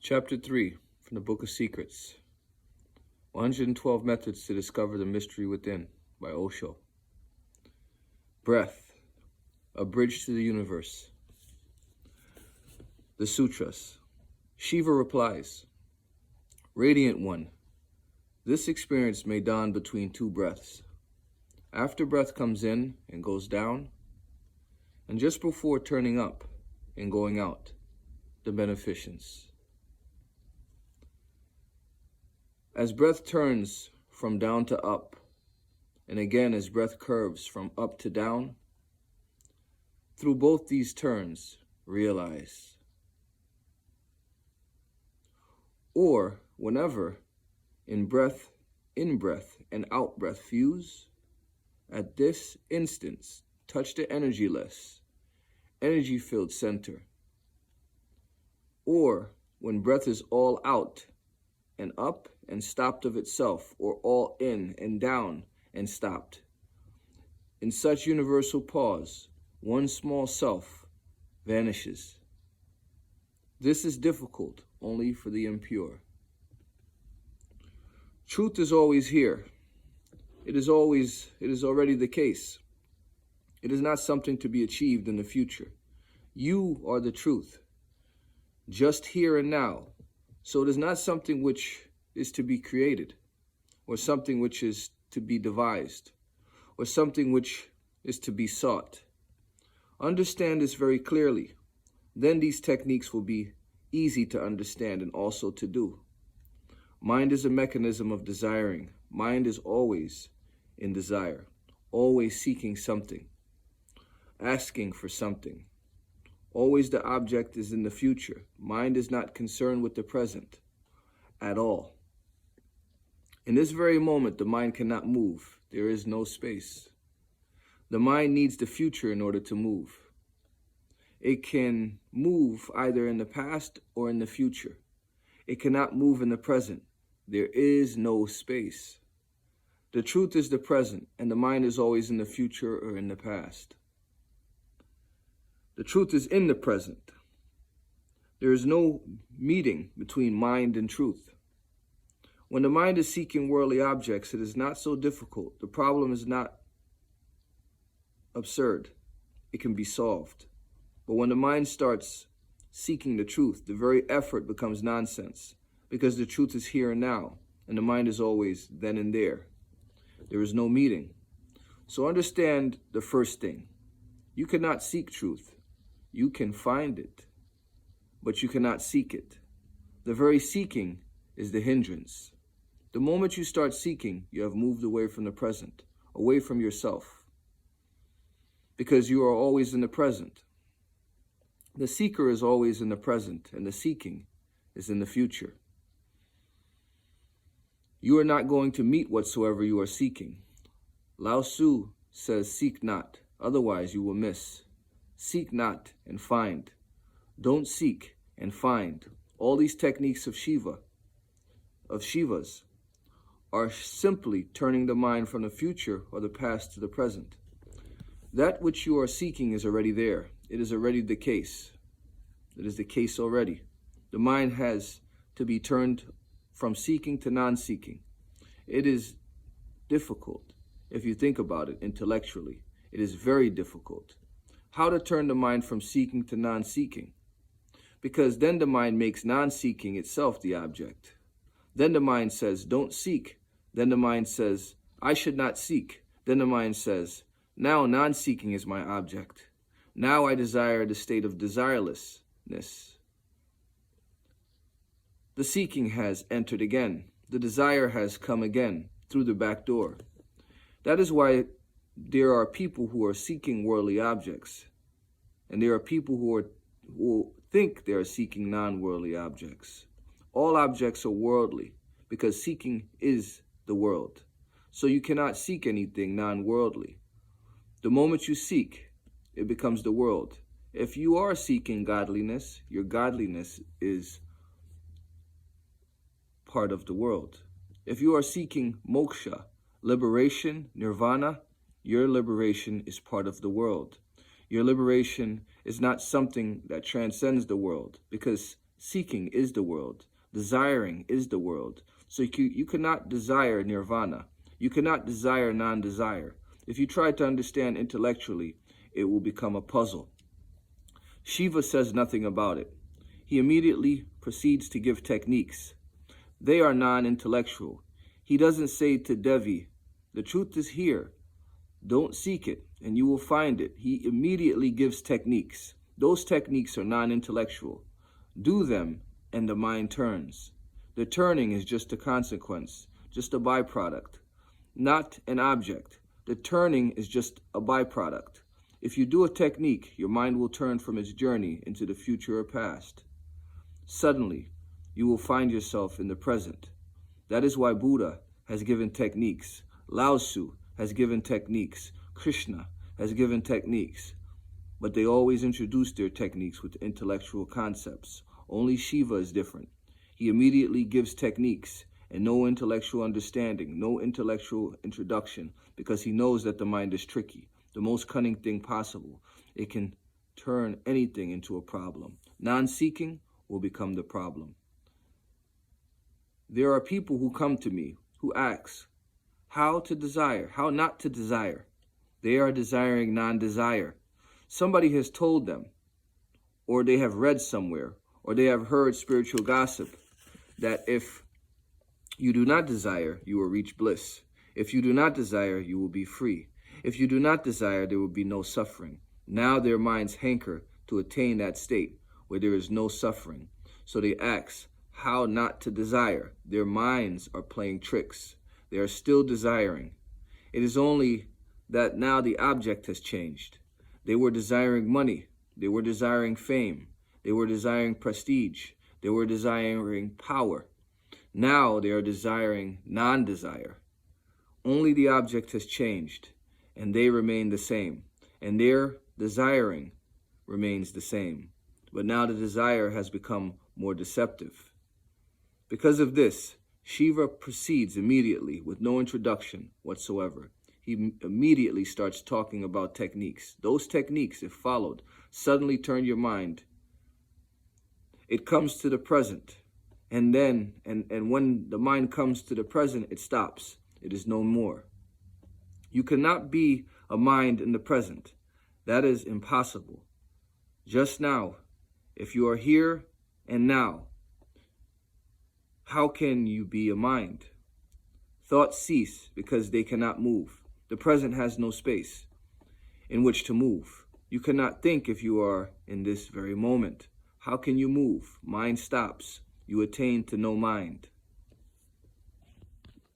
Chapter 3 from the Book of Secrets, 112 Methods to Discover the Mystery Within by Osho. Breath, a bridge to the universe. The Sutras. Shiva replies, Radiant One, this experience may dawn between two breaths. After breath comes in and goes down, and just before turning up and going out, the beneficence. As breath turns from down to up, and again as breath curves from up to down, through both these turns, realize. Or whenever in breath and out breath fuse, at this instance, touch the energyless, energy-filled center. Or when breath is all out and up and stopped of itself, or all in and down and stopped. In such universal pause, one small self vanishes. This is difficult only for the impure. Truth is always here. It is already the case. It is not something to be achieved in the future. You are the truth, just here and now. So it is not something which is to be created, or something which is to be devised, or something which is to be sought. Understand this very clearly. Then these techniques will be easy to understand and also to do. Mind is a mechanism of desiring. Mind is always in desire, always seeking something, asking for something. Always the object is in the future. Mind is not concerned with the present at all. In this very moment, the mind cannot move. There is no space. The mind needs the future in order to move. It can move either in the past or in the future. It cannot move in the present. There is no space. The truth is the present, and the mind is always in the future or in the past. The truth is in the present. There is no meeting between mind and truth. When the mind is seeking worldly objects, it is not so difficult. The problem is not absurd. It can be solved. But when the mind starts seeking the truth, the very effort becomes nonsense, because the truth is here and now, and the mind is always then and there. There is no meeting. So understand the first thing. You cannot seek truth. You can find it, but you cannot seek it. The very seeking is the hindrance. The moment you start seeking, you have moved away from the present, away from yourself, because you are always in the present. The seeker is always in the present, and the seeking is in the future. You are not going to meet whatsoever you are seeking. Lao Tzu says, seek not, otherwise you will miss. Seek not and find. Don't seek and find. All these techniques of Shivas, are simply turning the mind from the future or the past to the present. That which you are seeking is already there. It is already the case. It is the case already. The mind has to be turned from seeking to non-seeking. It is difficult if you think about it intellectually. It is very difficult. How to turn the mind from seeking to non-seeking? Because then the mind makes non-seeking itself the object. Then the mind says, don't seek. Then the mind says, I should not seek. Then the mind says, now non-seeking is my object. Now I desire the state of desirelessness. The seeking has entered again. The desire has come again through the back door. That is why there are people who are seeking worldly objects, and there are people who think they are seeking non-worldly objects. All objects are worldly, because seeking is the world. So you cannot seek anything non-worldly. The moment you seek, it becomes the world. If you are seeking godliness, your godliness is part of the world. If you are seeking moksha, liberation, nirvana, your liberation is part of the world. Your liberation is not something that transcends the world, because Seeking is the world. Desiring is the world. So you cannot desire nirvana. You cannot desire non-desire. If you try to understand intellectually, it will become a puzzle. Shiva says nothing about it. He immediately proceeds to give techniques. They are non-intellectual. He doesn't say to Devi, the truth is here. Don't seek it, and you will find it. He immediately gives techniques. Those techniques are non-intellectual. Do them, and the mind turns. The turning is just a consequence, just a byproduct, not an object. The turning is just a byproduct. If you do a technique, your mind will turn from its journey into the future or past. Suddenly, you will find yourself in the present. That is why Buddha has given techniques. Lao Tzu has given techniques. Krishna has given techniques. But they always introduce their techniques with intellectual concepts. Only Shiva is different. He immediately gives techniques and no intellectual understanding, no intellectual introduction, because he knows that the mind is tricky, the most cunning thing possible. It can turn anything into a problem. Non-seeking will become the problem. There are people who come to me who ask how to desire, how not to desire. They are desiring non-desire. Somebody has told them, or they have read somewhere, or they have heard spiritual gossip, that if you do not desire, you will reach bliss. If you do not desire, you will be free. If you do not desire, there will be no suffering. Now their minds hanker to attain that state where there is no suffering. So they ask how not to desire. Their minds are playing tricks. They are still desiring. It is only that now the object has changed. They were desiring money. They were desiring fame. They were desiring prestige. They were desiring power. Now they are desiring non-desire. Only the object has changed, and they remain the same. And their desiring remains the same. But now the desire has become more deceptive. Because of this, Shiva proceeds immediately with no introduction whatsoever. He immediately starts talking about techniques. Those techniques, if followed, suddenly turn your mind. It comes to the present. And then, and when the mind comes to the present, it stops. It is no more. You cannot be a mind in the present. That is impossible. Just now, if you are here and now, how can you be a mind? Thoughts cease because they cannot move. The present has no space in which to move. You cannot think if you are in this very moment. How can you move? Mind stops. You attain to no mind.